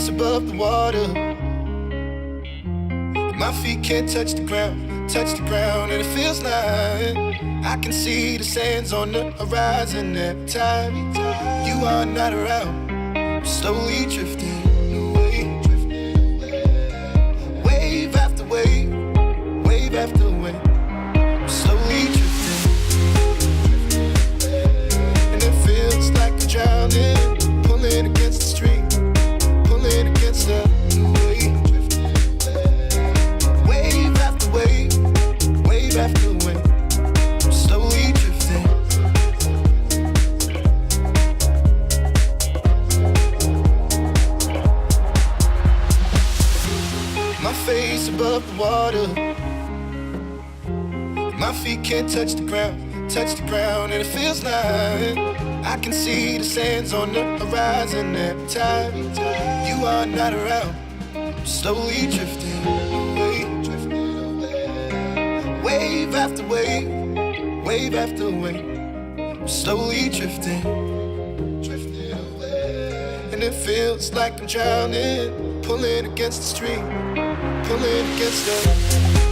above the water. My feet can't touch the ground, and it feels like I can see the sands on the horizon every time you are not around. I'm slowly drifting away, wave after wave, wave after wave. I'm slowly drifting, and it feels like I'm drowning, pulling against the stream, pulling against the wave. Wave after wave, wave after wave. I'm slowly drifting. My face above the water. My feet can't touch the ground, and it feels like I can see the sands on the horizon every time you are not around. I'm slowly drifting away, wave after wave, wave after wave. I'm slowly drifting, and it feels like I'm drowning, pulling against the stream, pulling against the